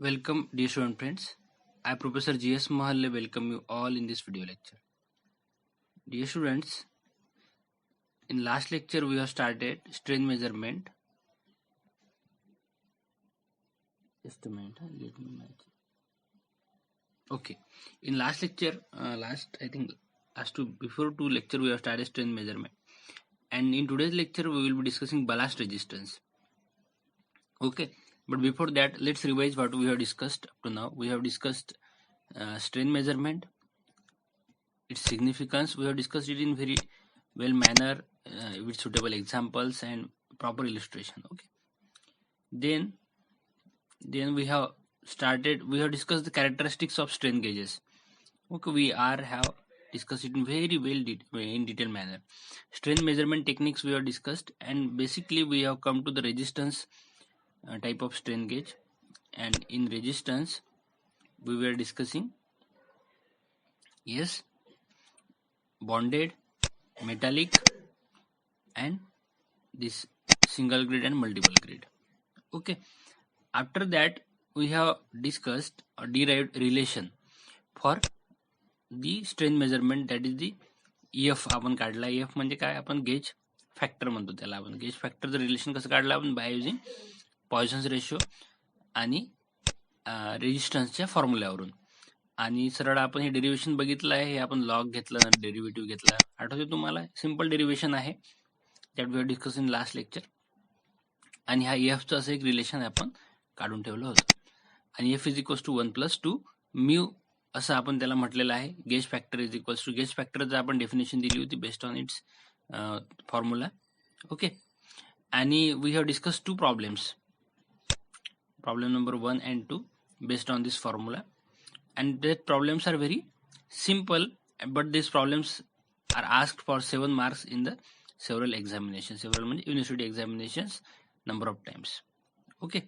Welcome, dear student friends. I, Professor G.S. Mahalle, welcome you all in this video lecture. Dear students, in last lecture we have started strain measurement. Just a minute. Let me match. Okay. In last lecture, before two lecture we have started strain measurement, and in today's lecture we will be discussing ballast resistance. Okay. But before that, let's revise what we have discussed up to now. We have discussed strain measurement, its significance. We have discussed it in very well manner with suitable examples and proper illustration. Okay. Then we have discussed the characteristics of strain gauges. Okay, we have discussed it in very in detailed manner. Strain measurement techniques we have discussed, and basically we have come to the resistance type of strain gauge. And in resistance we were discussing bonded, metallic, and this single grid and multiple grid. Okay. After that we have discussed or derived relation for the strain measurement, that is the EF आपण काढला. EF म्हणजे काय, आपण gauge factor म्हणतो त्याला. आपण gauge फॅक्टरचं relation कसं काढलं आपण, बाय युजिंग पॉयसन्स रेशो आणि रेजिस्टन्सच्या फॉर्म्युल्यावरून. आणि सरळ आपण हे डेरिव्हेशन बघितलं आहे. हे आपण लॉग घेतलं, डेरिव्हेटिव्ह घेतला. आठवते तुम्हाला? सिंपल डेरिव्हेशन आहे, that we have discuss in last lecture. आणि हा EFचं असं एक रिलेशन आपण काढून ठेवलं होतं. आणि F is equals to 1+2 mu असं आपण त्याला म्हटलेलं आहे. Gauge factor is equals to, gauge फॅक्टरचं आपण डेफिनेशन दिली होती based on its formula. Okay. आणि we have discuss two problems, problem number 1 and 2 based on this formula, and the problems are very simple, but these problems are asked for 7 marks in the several examinations. Several means university examinations number of times. Okay.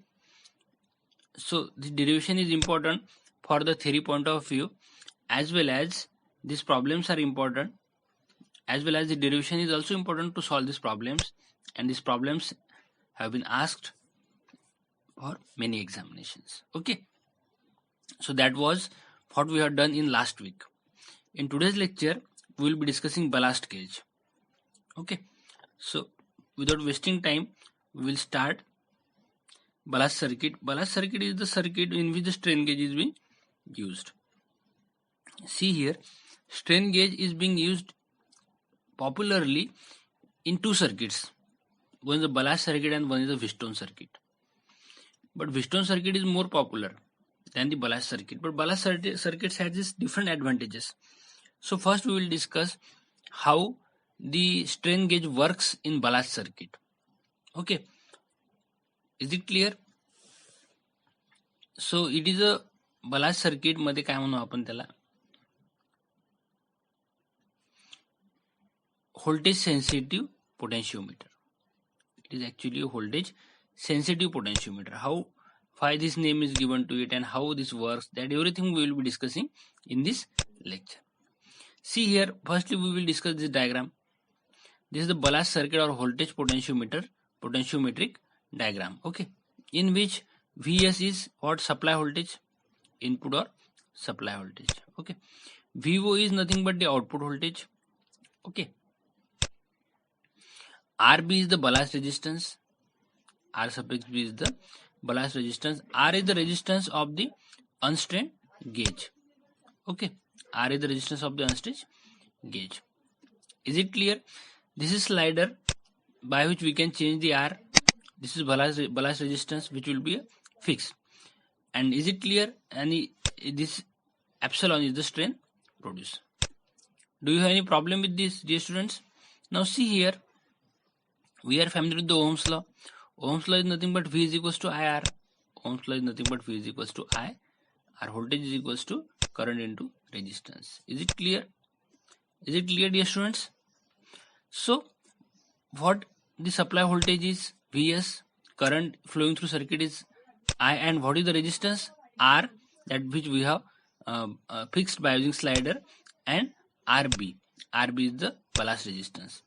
So the derivation is important for the theory point of view, as well as these problems are important, as well as the derivation is also important to solve these problems, and these problems have been asked for many examinations. Okay. So that was what we have done in last week. In today's lecture we will be discussing ballast gauge. Okay. So without wasting time, we will start ballast circuit. Ballast circuit is the circuit in which the strain gauge is being used. See here, strain gauge is being used popularly in two circuits. One is the ballast circuit and one is the Wheatstone circuit. But Wheatstone circuit is more popular than the ballast circuit. But ballast circuits has these different advantages. So first we will discuss how the strain gauge works in ballast circuit. Okay. Is it clear? So it is a ballast circuit मध्ये काय म्हणू आपण त्याला, voltage sensitive potentiometer. It is actually a voltage sensitive potentiometer. How, why this name is given to it and how this works, that everything we will be discussing in this lecture. See here, firstly we will discuss this diagram. This is the ballast circuit or voltage potentiometric diagram. Okay. In which Vs is what, supply voltage, input or supply voltage. Okay. Vo is nothing but the output voltage. Okay. Rb is the ballast resistance. R suffix B is the ballast resistance. R is the resistance of the unstrained gauge. Okay. R is the resistance of the unstrained gauge. Is it clear? This is slider by which we can change the R. This is ballast resistance, which will be fixed. And is it clear? And this epsilon is the strain produced. Do you have any problem with this, dear students? Now see here, we are familiar with the Ohm's law. Ohm's law is nothing but V is equals to IR. Ohm's law is nothing but V is equals to I. Our voltage is equals to current into resistance. Is it clear? Is it clear, dear students? So what the supply voltage is Vs, current flowing through circuit is I, and what is the resistance R, that which we have fixed by using slider, and Rb. Rb is the ballast resistance.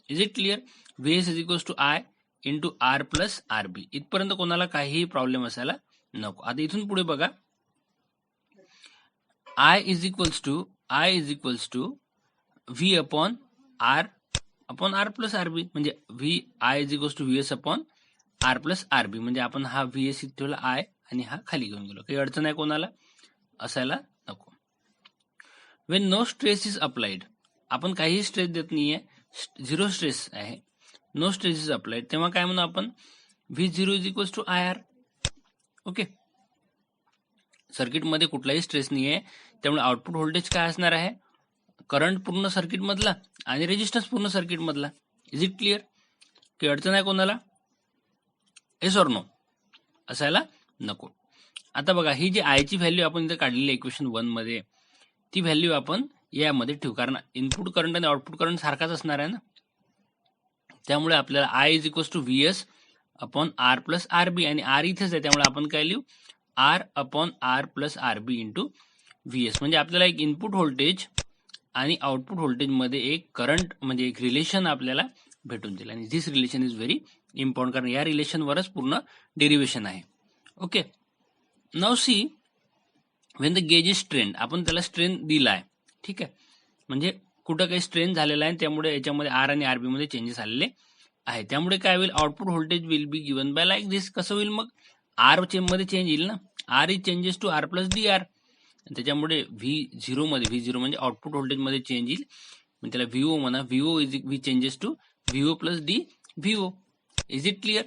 Is it clear? Vs is equals to I into R plus Rb. इथपर्यंत कोणाला काहीही problem असायला नको. आता इथून पुढे बघा, I is equals to V upon R plus R B, म्हणजे V I is equals to V S upon R plus R B, म्हणजे आपण हा व्हीएस इथे ठेवला आय आणि हा खाली घेऊन गेलो. काही अडचण आहे कोणाला? असायला नको. When no stress is applied, आपण काही स्ट्रेस देत नाहीये, झिरो स्ट्रेस आहे, नो स्ट्रेस इज अप्लाइड, तेव्हा काय म्हणू आपण? V zero is equals to I R. Okay, सर्किटमध्ये कुठलाही स्ट्रेस नाही आहे, त्यामुळे आउटपुट व्होल्टेज काय असणार आहे? करंट पूर्ण सर्किट मधला आणि रेजिस्टन्स पूर्ण सर्किट मधला. Is it clear? काही अडचण आहे कोणाला? Yes or no? असायला नको. आता बघा, ही जी आयची व्हॅल्यू आपण इथे काढलेली इक्वेशन 1 मध्ये, ती व्हॅल्यू आपण यामध्ये ठेवू, कारण इनपुट करंट आणि आउटपुट करंट सारखाच असणार आहे ना. त्यामुळे आपल्याला I is equals to V S upon R plus R B, आणि आर इथेच आहे त्यामुळे आपण काय लिहू? R upon R plus R B into V S. म्हणजे आपल्याला एक इनपुट व्होल्टेज आणि आउटपुट व्होल्टेज मध्ये एक करंट म्हणजे एक रिलेशन आपल्याला भेटून जाईल, आणि दिस रिलेशन इज व्हेरी इम्पॉर्टंट, कारण या रिलेशनवरच पूर्ण डेरिव्हेशन आहे. Okay, now see Wien the gauge is strain, आपण त्याला स्ट्रेन दिलाय, ठीक आहे, म्हणजे कुठं काही स्ट्रेन झालेला आहे, त्यामुळे याच्यामध्ये आर आणि आरबी मध्ये चेंजेस आलेले आहे. त्यामुळे काय होईल? Output voltage will be given by like this. कसं होईल मग? आर मध्ये चेंज येईल ना, R is changes to R plus D R, त्याच्यामुळे व्ही झिरो म्हणजे आउटपुट व्होल्टेज मध्ये चेंज येईल, म्हणजे त्याला व्हीओ म्हणा. V O is V changes to V O plus D V O. Is it clear?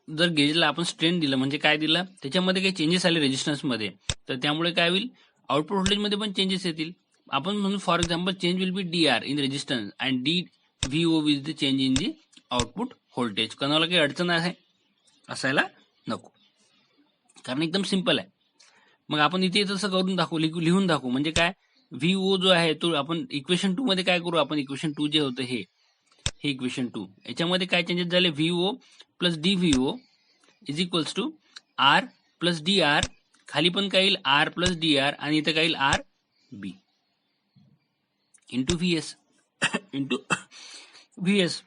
जर गेजला आपण स्ट्रेन दिलं म्हणजे काय दिलं? त्याच्यामध्ये काही चेंजेस आले रेजिस्टन्स मध्ये, तर त्यामुळे काय होईल? आउटपुट व्होल्टेज मध्ये पण चेंजेस येतील. आपण म्हणून for example change will be D R in resistance and D V O will the change in the output voltage. कोणाला काही अडचण आहे? असायला नको, कारण एकदम सिंपल आहे. मग आपण इथे तसं करून दाखवू, लिहून दाखवू. म्हणजे काय? व्हीओ जो आहे तो आपण इक्वेशन 2 मध्ये काय करू? आपण इक्वेशन 2 जे होतं हे इक्वेशन 2, याच्यामध्ये काय चेंजेस झाले? V O plus D V O is equals to R plus D R, खाली पण काय येईल? आर प्लस डी आर, आणि इथं काय येईल? R B into V S into V S.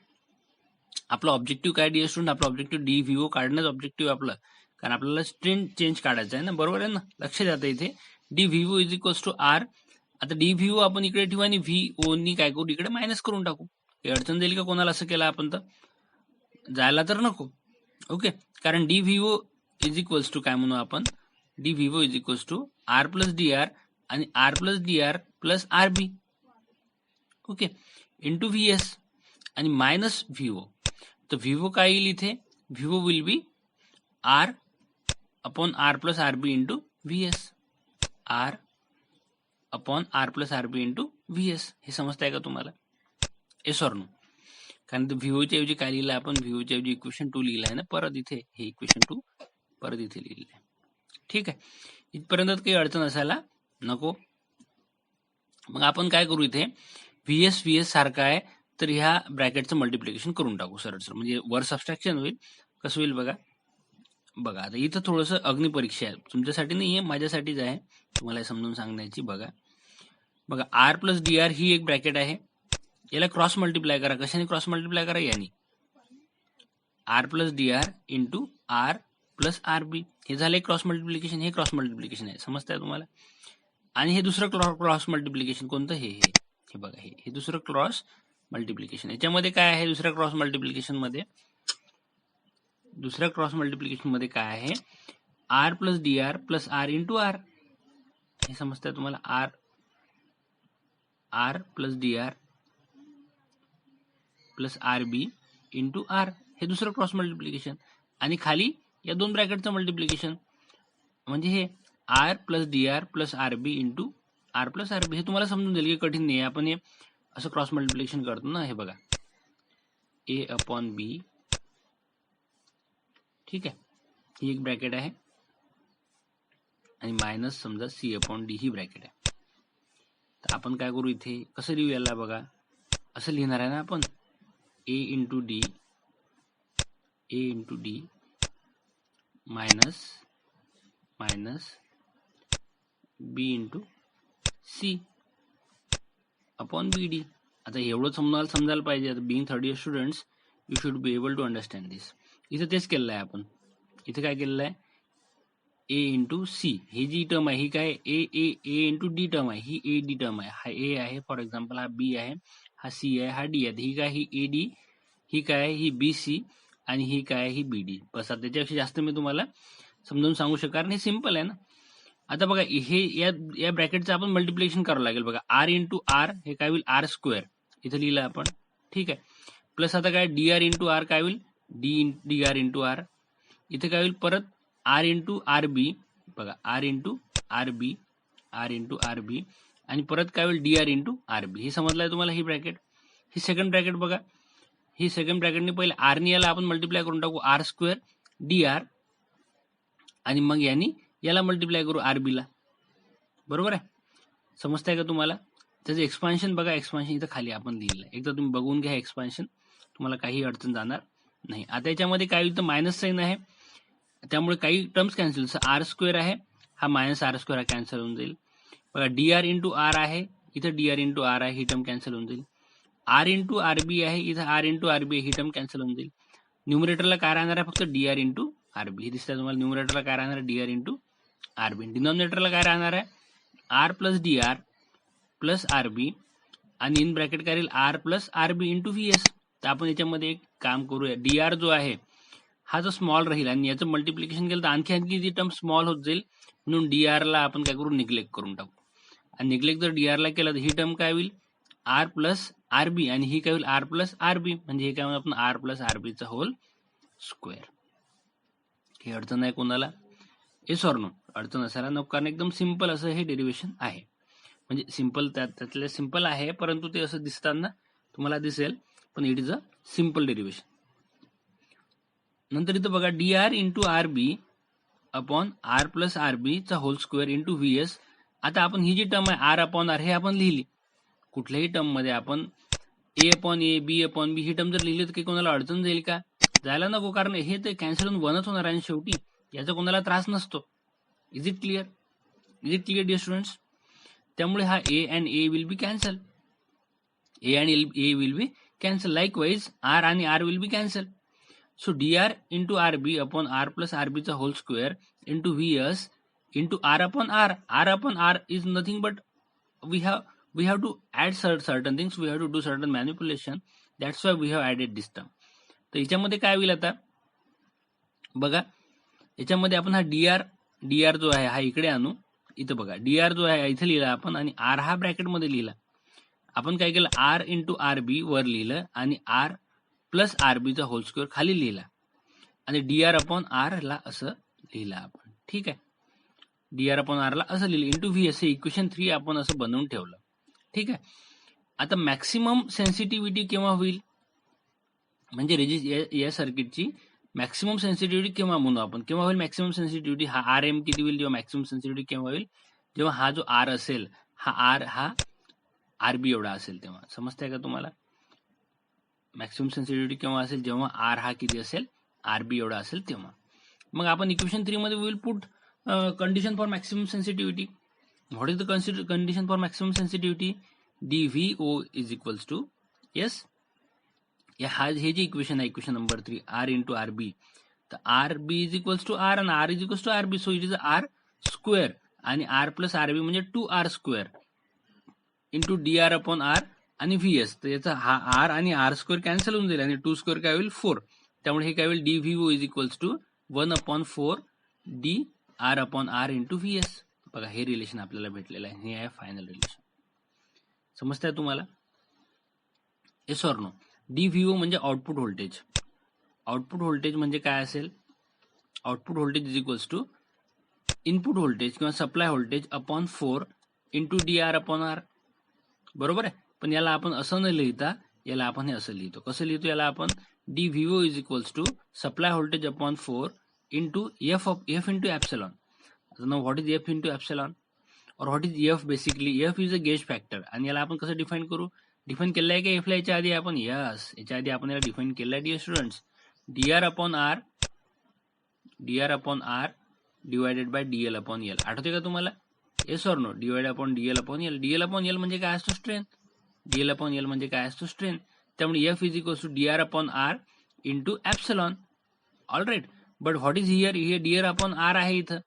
आपला ऑब्जेक्टिव्ह काय डी स्टुडंट? आपला ऑब्जेक्टिव्ह डी व्हीओ काढणंच ऑब्जेक्टिव्ह आपलं, कारण आपल्याला स्ट्रेन चेंज काढायचं आहे ना, बरोबर आहे ना? लक्ष द्या इथे D V O is equals to R. आता डी व्हीओ आपण इकडे ठेवू आणि व्हीओ नी काय करू? इकडे मायनस करून टाकू. काही अडचण जाईल का कोणाला असं केलं आपण? तर जायला तर नको. ओके, कारण D V O is equals to काय म्हणू आपण? D V O is equals to R plus D R आणि R plus D R plus R B. Okay, into V S आणि मायनस व्हीओ. तर व्हीओ काय येईल इथे? V O will be R upon R plus R B into V S. R upon R plus R B into V S. हे समजताय का तुम्हाला? Yes or no? कारण व्हीओच्या ऐवजी काय लिहिलं आपण? व्हीओच्या ऐवजी इक्वेशन 2 लिहिलं आहे ना परत इथे, हे इक्वेशन 2 परत इथे लिहिलं आहे. ठीक आहे, इथपर्यंत काही अडचण असायला नको. मग आपण काय करू? इथे व्ही एस सारखा आहे, तर ह्या ब्रॅकेटचं मल्टिप्लिकेशन करून टाकू सरळ, म्हणजे वर सबस्ट्रॅक्शन होईल. कसं होईल बघा? आता इथं थोडंसं अग्निपरीक्षा आहे, तुमच्यासाठी नाही आहे, माझ्यासाठीच आहे, तुम्हाला समजून सांगण्याची. बघा आर प्लस डी आर ही एक ब्रॅकेट आहे, याला क्रॉस मल्टिप्लाय करा. कशाने क्रॉस मल्टिप्लाय करा? याने. R plus D R into R plus R B, हे झालं क्रॉस मल्टिप्लिकेशन. हे क्रॉस मल्टिप्लिकेशन आहे, समजताय तुम्हाला? आणि हे दुसरं क्रॉस मल्टिप्लिकेशन कोणतं? हे बघा, हे दुसरं क्रॉस मल्टिप्लिकेशन. याच्यामध्ये काय आहे? दुसऱ्या क्रॉस मल्टिप्लिकेशन मध्ये काय आहे? R plus D R plus R into R. हे समजतंय तुम्हाला? R plus D R plus R B into R, हे दुसरं क्रॉस मल्टिप्लिकेशन. आणि खाली या दोन ब्रॅकेटचं मल्टिप्लिकेशन, म्हणजे हे R plus D R plus R B into R plus R B. हे तुम्हाला समजून जाईल की कठीण नाही, आपण हे असं क्रॉस मल्टिप्लिकेशन करतो ना. हे बघा, ए अपॉन बी, ठीक आहे, ही एक ब्रॅकेट आहे, आणि मायनस समजा सी अपॉन डी ही ब्रॅकेट आहे. तर आपण काय करू? इथे कसं लिहू याला? बघा, असं लिहिणार आहे ना आपण, A into D minus B into C upon B D. आता एवढं समजायला पाहिजे. आता being third year students, you should be able to understand this. इथं तेच केलेलं आहे आपण. इथं काय केलेलं आहे, ए इंटू सी, ही जी टर्म आहे ही काय A A A into D term आहे, ही ए डी टर्म आहे. हा ए आहे फॉर एक्झाम्पल, हा बी आहे, हा सी आहे, हा डी आहे. ही काय, ही ए डी, ही काय आहे, ही बी सी, आणि ही काय आहे, ही बी डी. बस आता त्याच्यापेक्षा जास्त मी तुम्हाला समजावून सांगू शकणार नाही, सिम्पल आहे ना. आता बघा हे या ब्रॅकेटचं आपण मल्टिप्लिकेशन करावं लागेल. बघा आर इंटू आर हे काय होईल, आर स्क्वेअर इथं लिहिलं आपण, ठीक आहे. प्लस आता काय डी आर इंटू आर काय होईल, डी आर इंटू आर. इथे काय होईल परत आर इंटू आर बी, बघा R into R B, R into R B, आणि परत काय होईल D R into R B. हे समजलंय तुम्हाला ही ब्रॅकेट. ही सेकंड ब्रॅकेट बघा, ही सेकंड ब्रॅकेटने पहिले आरनी याला आपण मल्टिप्लाय करून टाकू, आर स्क्वेअर डी आर, आणि मग यांनी याला मल्टिप्लाय करू आर बी ला. बरोबर आहे, समजताय का तुम्हाला. त्याचं एक्सपान्शन बघा, एक्सपान्शन इथं खाली आपण लिहिलं आहे, एकदा तुम्ही बघून घ्या एक्सपान्शन, तुम्हाला काही अडचण जाणार नाही. आता याच्यामध्ये काय होईल तर मायनस साईन आहे, त्यामुळे काही टर्म्स कॅन्सल. आर स्क्वेअर आहे, हा मायनस आर स्क्वेअर हा कॅन्सल होऊन जाईल. बघा डी आर इंटू आर आहे, इथं डी आर इंटू आर आहे, ही टर्म कॅन्सल होऊन जाईल. आर इंटू आर बी आहे, इथं आर इंटू आर बी ही टर्म कॅन्सल होऊन जाईल. न्यूमरेटरला काय राहणार आहे, फक्त D R into R B. हे दिसतंय तुम्हाला, न्यूमरेटरला काय राहणार आहे, D R into R B. डिनॉमिनेटरला काय राहणार आहे, R plus D R plus R B, आणि इन ब्रॅकेट काय राहील R plus R B into V S. तर आपण याच्यामध्ये एक काम करूया, डी आर जो आहे हा जो स्मॉल राहील, आणि याचं मल्टिप्लिकेशन केलं तर आणखी ती टर्म स्मॉल होत जाईल, म्हणून डी आर ला आपण काय करू, निग्लेक्ट करून टाकू. आणि निग्लेक्ट जर डी आर ला केलं तर ही टर्म काय होईल, आर प्लस आर बी, आणि ही काय होईल आर प्लस आर बी, म्हणजे हे काय होईल आपण आर प्लस आर बीचा होल स्क्वेअर. ही अडचण आहे कोणाला, येस ऑर नो, अडचण असायला नको, कारण एकदम सिम्पल असं हे डेरिव्हेशन आहे. म्हणजे सिम्पल त्यातले सिम्पल आहे, परंतु ते असं दिसताना तुम्हाला दिसेल, पण it is a simple derivation. नंतर इथं बघा D R into R B upon R plus R B चा whole square into V S. आता आपण ही जी टर्म आहे आर अपॉन आर हे आपण लिहिली, कुठल्याही टर्म मध्ये आपण A upon A, B upon B ही टर्म जर लिहिली तर काही कोणाला अडचण जाईल का, जायला नको, कारण हे तर कॅन्सल होऊन वनच होणार आहे, आणि शेवटी याचा कोणाला त्रास नसतो. Is it clear, is it clear dear students. त्यामुळे हा A and A will be cancel, A and A will be cancel. Likewise R आणि R will be cancel. So dr into rb upon r plus rb चा whole square into vs into r upon r. R upon r is nothing but we have to add certain things, we have to do certain manipulation. That's why we have added this term. तर याच्यामध्ये काय होईल आता बघा, याच्यामध्ये आपण हा dr जो आहे हा इकडे आणू. इथं बघा dr जो आहे इथे लिहिला आपण, आणि r हा ब्रॅकेट मध्ये लिहिला. आपण काय केलं, r इंटू आर बी वर लिहिलं, आणि r प्लस आर बीचा होल स्क्वेअर खाली लिहिला, आणि डी आर अपॉन आर ला असं लिहिलं आपण. ठीक आहे, डी आर अपॉन आर ला असं लिहिलं इंटू व्ही एस. इक्वेशन 3 आपण असं बनवून ठेवलं. ठीक आहे, आता मॅक्सिमम सेन्सिटिव्हिटी केव्हा होईल, म्हणजे या सर्किटची मॅक्सिमम सेन्सिटिव्हिटी केव्हा म्हणू आपण, केव्हा होईल मॅक्सिमम सेन्सिटिव्हिटी, हा आर एम किती होईल, जेव्हा मॅक्सिमम सेन्सिटिव्हिटी केव्हा होईल, जेव्हा हा जो आर असेल हा आर बी एवढा असेल तेव्हा. समजतंय का तुम्हाला, मॅक्सिमम सेन्सिटिव्हिटी केव्हा असेल, जेव्हा आर हा किती असेल, आर बी एवढा असेल तेव्हा. मग आपण इक्वेशन 3 मध्ये will put condition for maximum sensitivity. What is the condition for maximum sensitivity, D V O is equals to, yes, हे जे इक्वेशन आहे equation number 3, R into R B, तर R B is equals to R, आणि R is equals to R B. So it is R square, आणि R plus R B म्हणजे 2r square into D R upon R आणि V S. तर याचा हा R आणि R square cancel होऊन जाईल, आणि 2 स्क्वेअर काय होईल 4. त्यामुळे हे काय होईल, D V O is equals to 1/4 D R upon R into V S. बघा हे रिलेशन आपल्याला भेटलेलं आहे, हे आहे फायनल रिलेशन. समजतंय तुम्हाला, yes or no. D V O म्हणजे आउटपुट व्होल्टेज. आउटपुट व्होल्टेज म्हणजे काय असेल, output voltage is equals to input voltage किंवा supply voltage upon 4 into D R upon R. बरोबर आहे, पण याला आपण असं न लिहिता याला आपण हे असं लिहितो. कसं लिहितो याला आपण, D V O is equals to supply voltage upon 4 into F into epsilon. Now what is F into epsilon, और what is F, basically F is a gauge factor. आणि याला आपण कसं डिफाईन करू, डिफाईन केलं आहे का एफला याच्या आधी आपण, यस, याच्या आधी आपण याला डिफाईन केलं आहे dear students, D R upon R divided by D L upon L. आठवते का तुम्हाला, yes or no, divide upon D L upon L. D L upon L म्हणजे काय असतो, स्ट्रेंथ. डीएल अपॉन एल म्हणजे काय असतो, स्ट्रेंथ. त्यामुळे F is equals to D R upon R into epsilon. All right. But what is here, हे dear upon R आहे इथं,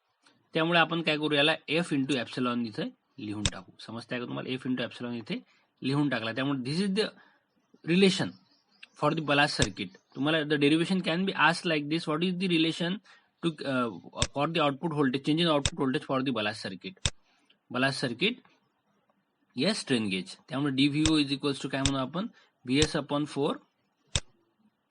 त्यामुळे आपण काय करू, याला एफ इंटू एप्सिलॉन इथे लिहून टाकू. समजतंय का तुम्हाला, एफ इंटू एप्सिलॉन इथे लिहून टाकला. त्यामुळे this is the relation for the ballast circuit. तुम्हाला the derivation can be asked like this, what is the relation to for the output voltage, change in output voltage for the ballast circuit. Ballast circuit yes strain gauge. त्यामुळे DVO is equals to काय म्हणू आपण, VS upon 4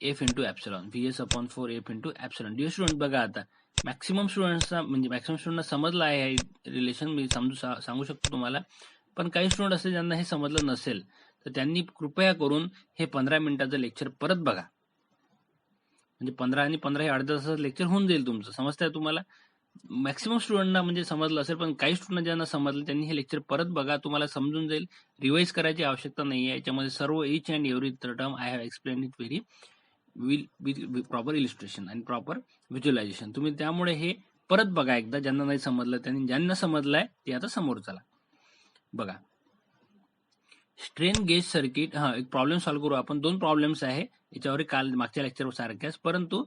F into epsilon, VS upon 4 F into epsilon. Dear student बघा आता maximum स्टुडंटना समजलं आहे हे relation, मी सांगू शकतो तुम्हाला. पण काही स्टुडंट असे ज्यांना हे समजलं नसेल तर त्यांनी कृपया करून हे 15 मिनिटाचं लेक्चर परत बघा. म्हणजे 15 आणि 15 हे अर्ध्या तासाचं लेक्चर होऊन जाईल तुमचं. समजतंय तुम्हाला. मॅक्सिमम स्टुडंटना म्हणजे समजलं असेल, पण काही स्टुडंट ज्यांना समजलं त्यांनी हे लेक्चर परत बघा, तुम्हाला समजून जाईल. रिवाइज करायची आवश्यकता नाही आहे. याच्यामध्ये सर्व each and every term I have explain it very will proper illustration आणि प्रॉपर व्हिज्युअलायझेशन. तुम्ही त्यामुळे हे परत बघा एकदा, ज्यांना नाही समजलं त्यांनी, ज्यांना समजलंय ते आता समोर चला. बघा स्ट्रेन गेज सर्किट. एक प्रॉब्लेम सॉल्व्ह करू आपण. 2 प्रॉब्लेम्स आहे याच्यावर, काल मागच्या लेक्चर सारख्याच, परंतु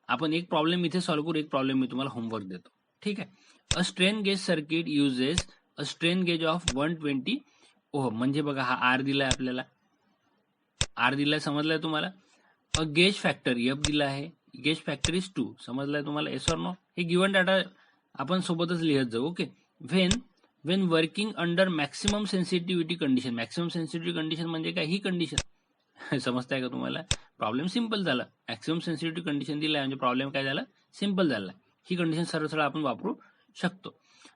आपण एक प्रॉब्लेम इथे सॉल्व्ह करू, एक प्रॉब्लेम मी तुम्हाला होमवर्क देतो. ठीक आहे. A strain gauge circuit uses a strain gauge of 120 ohm. म्हणजे बघा हा आर दिलाय आपल्याला, आर दिलाय, समजलाय तुम्हाला. अ गेज फॅक्टर एफ दिला आहे, गेज फॅक्टर इज 2. समजलाय तुम्हाला, एस ऑर नो. हे गिवन डाटा आपण सोबतच लिहत जाऊ. Okay. Wien working under maximum sensitivity condition. Maximum sensitivity condition म्हणजे काय, ही कंडिशन समजताय का तुम्हाला. प्रॉब्लेम सिंपल झाला. मॅक्सिमम सेन्सिटिव्हिटी कंडिशन दिलाय म्हणजे प्रॉब्लेम काय झाला, सिंपल झाला. ही कंडिशन सरळ सरळ आपण वापरू शकतो.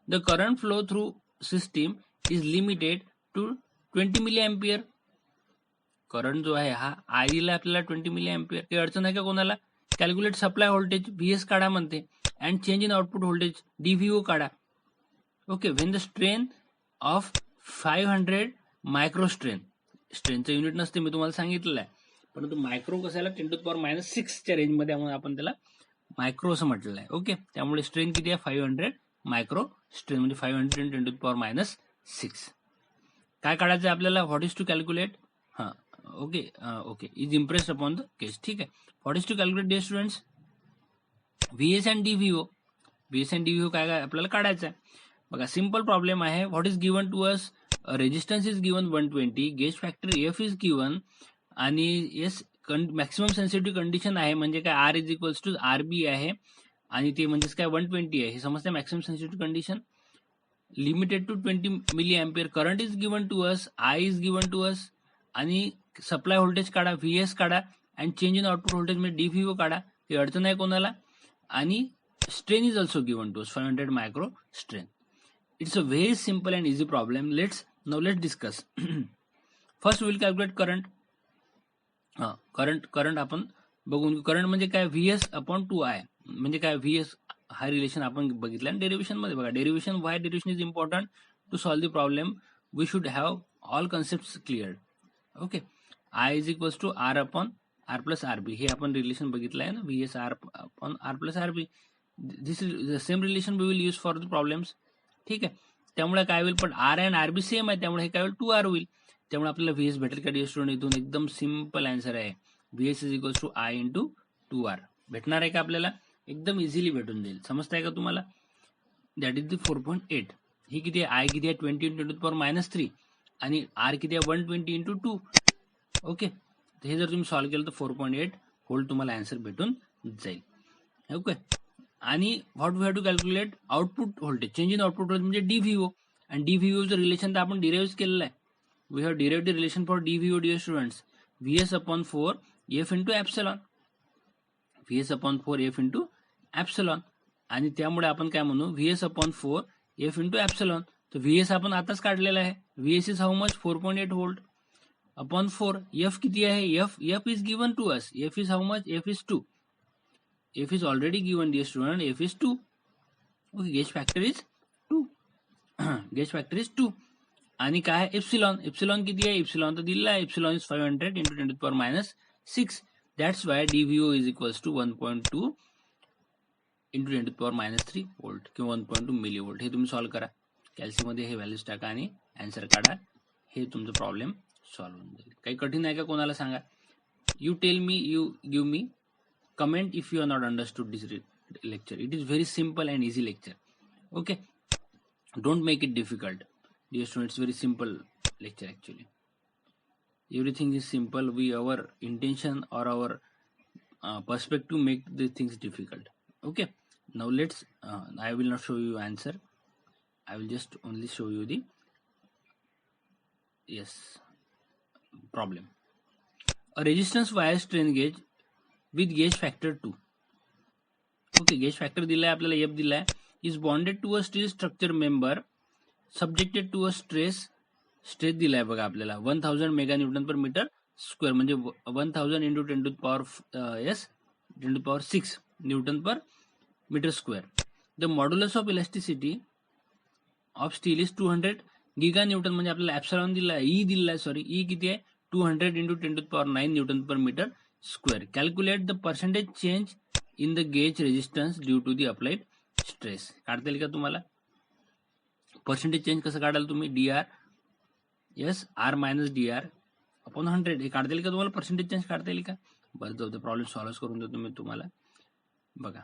The current flow through system is limited to 20 milli ampere. Current जो आहे हा आय दिला आपल्याला 20 मिली अँपियर. काही अडचण आहे का कोणाला. कॅल्क्युलेट सप्लाय व्होल्टेज, व्हीएस काढा म्हणते, and change in output voltage DVO काढा. Okay. When the strain of 500 micro strain, स्ट्रेनचं युनिट नसते मी तुम्हाला सांगितलेलं आहे, परंतु मायक्रो कसायला 10⁻⁶ च्या रेंजमध्ये आपण त्याला मायक्रो असं म्हटलेलं आहे. ओके. त्यामुळे स्ट्रेन किती आहे, 500 मायक्रो स्ट्रेन म्हणजे 500 × 10⁻⁶. काय काढायचं आपल्याला, what is to calculate. Okay is impressed upon the case. ठीक आहे. What is to calculate dear students, VS and DVO. VS and DVO काय काय आपल्याला काढायचं आहे. बघा सिंपल प्रॉब्लेम आहे. What is given to us, resistance is given 120, gauge factor F is given, आणि येस मॅक्सिमम सेन्सिटिव्ह कंडिशन आहे म्हणजे काय, R is equals to RB आहे, आणि ते म्हणजेच काय 120 आहे. हे समजते maximum sensitive condition. Limited to 20 milli ampere. Current is given to us, I is given to us, आणि सप्लाय व्होल्टेज काढा, व्हीएस काढा, and change in output voltage म्हणजे डीव्हीओ काढा. ही अडचण आहे कोणाला. आणि strain is also given to us 500 micro strain. It's a very simple and easy problem. let's discuss. First will calculate current. Current आपण बघून. करंट म्हणजे काय, व्हीएस अपॉन 2I. म्हणजे काय, व्हीएस हा रिलेशन आपण बघितला. आणि डेरिव्हेशन मध्ये बघा, derivation, why derivation is important to solve the problem. We should have all concept clear. Okay. I is equals to R upon R plus R B. हे आपण रिलेशन बघितलं आहे ना, V S R upon R plus R B. This is the same relation we will use for the problems. ठीक आहे. त्यामुळे काय होईल, पण आर अँड आरबी सेम आहे, त्यामुळे हे काय होईल, 2R होईल. त्यामुळे आपल्याला व्हीएस भेटेल का डिअर स्टुडंट. इथून एकदम सिम्पल आन्सर आहे. VS is equals to I into 2R. भेटणार आहे का आपल्याला, एकदम इझिली भेटून जाईल. समजताय का तुम्हाला. That is the 4.8. ही किती आहे, आय किती आहे, 20 × 10⁻³ आणि आर किती आहे, 120 × 2. ओके. हे जर तुम्ही सॉल्व्ह केलं तर 4.8 व्होल्ट तुम्हाला आन्सर भेटून जाईल. ओके. आणि what we have to calculate, output voltage, change in output voltage म्हणजे डीव्हीओ. आणि डीव्हीओचं रिलेशन तर आपण डिराईव्ह केलेलं आहे. We have derive the relation for DVO dear students. VS upon 4 F into epsilon. VS upon 4 F into epsilon. आणि त्यामुळे आपण काय म्हणू, VS upon 4 F into epsilon. तर व्हीएस आपण आताच काढलेला आहे. VS is how much, 4.8 volt upon 4. F किती आहे, F is given to us. F is how much, F is 2. F is already given dear student, F is 2. Okay, gauge factor is 2. Gauge factor is 2. आणि काय आहे, epsilon. Epsilon किती आहे, epsilon तर दिलेला आहे. Epsilon is 500 × 10⁻⁶. That's why DVO is equals to 1.2 × 10⁻³ volt किंवा 1.2 milli volt. हे तुम्ही सॉल्व्ह करा. कॅल्सीमध्ये हे व्हॅल्यूज टाका आणि आन्सर काढा. हे तुमचं प्रॉब्लेम सॉल्व्ह होऊन जाईल. काही कठीण आहे का कोणाला सांगा. You tell me, you give me comment if you are not understood this lecture. It is very simple and easy lecture. Okay, don't make it difficult, dear students. Very simple lecture actually. Everything is simple. Our intention or our perspective make the things difficult. Okay, now let's I will not show you answer. I will just only show you the problem. A resistance via strain gauge with gauge factor 2. Okay, gauge factor दिला है आपल्याला, F दिला है, is bonded to a steel structure member subjected to a stress दिला आहे बघा आपल्याला 1000 mega newton per metre square, म्हणजे 1000 into 10 to the power 10 to the power 6 newton per metre square. The modulus of elasticity of steel is 200 giga newton, म्हणजे आपल्याला epsilon दिला आहे, E दिला आहे, सॉरी ई किती आहे 200 into 10 to the power 9 newton per metre square. Calculate the percentage change in the gauge resistance due to the applied stress. काढता येईल का तुम्हाला? पर्सेंटेज चेंज कसं काढाल तुम्ही? D R minus D R upon 100 हे काढता येईल का तुम्हाला? पर्सेंटेज चेंज काढता येईल का? बरं, जाऊ दे, प्रॉब्लेम सॉल्व्ह करून देतो मी तुम्हाला. बघा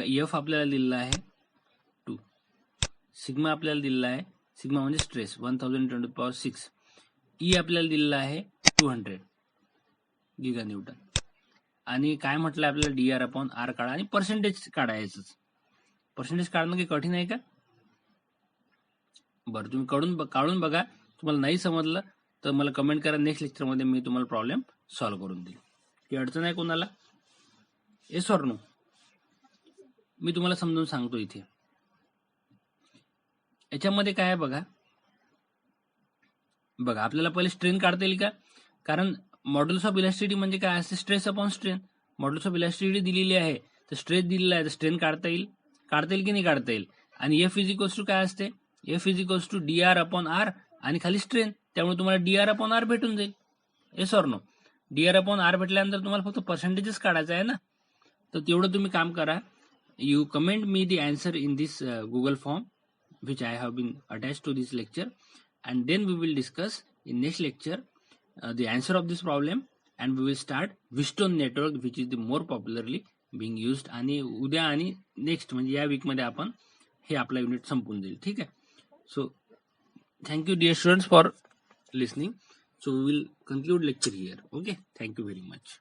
एफ आपल्याला दिलेला आहे 2, सिग्मा आपल्याला दिलेला आहे, सिग्मा म्हणजे stress 1000 10 to the power 6, E आपल्याला दिलेला आहे 200 गिगा न्यूटन, आणि काय म्हटलं आपल्याला डी आर अपॉन आर काढा आणि पर्सेंटेज काढायचं. पर्सेंटेज काढणं काही कठीण आहे का? बरं, तुम्ही काढून बघा. तुम्हाला नाही समजलं तर मला कमेंट करा, नेक्स्ट लेक्चरमध्ये मी तुम्हाला प्रॉब्लेम सॉल्व्ह करून देईल. की अडचण आहे कोणाला? Yes or no? मी तुम्हाला समजून सांगतो. इथे याच्यामध्ये काय आहे बघा आपल्याला पहिले स्ट्रेन काढता येईल का? कारण मॉड्युलस ऑफ इलास्टिसिटी म्हणजे काय असते? Stress upon strain. Modulus of elasticity दिलेली आहे, तर स्ट्रेस दिलेला आहे, तर स्ट्रेन काढता येईल की नाही काढता येईल? आणि एफ इज इक्वल्स टू काय असते? F is equals to D R upon R आणि खाली स्ट्रेन, त्यामुळे तुम्हाला डी आर अपॉन आर भेटून जाईल. Yes or no? D R upon R भेटल्यानंतर तुम्हाला फक्त पर्सेंटेजेस काढायचं आहे ना, तर तेवढं तुम्ही काम करा. You comment me the answer in this Google form which I have been attached to this lecture, and then we will discuss in next lecture the answer of this problem, and we will start Wheatstone network which is the more popularly being used. आणि उद्या आणि next म्हणजे या weak मध्ये आपण हे आपला unit संपून जाईल. ठीक आहे. So thank you dear students for listening. So we will conclude lecture here. Okay, thank you very much.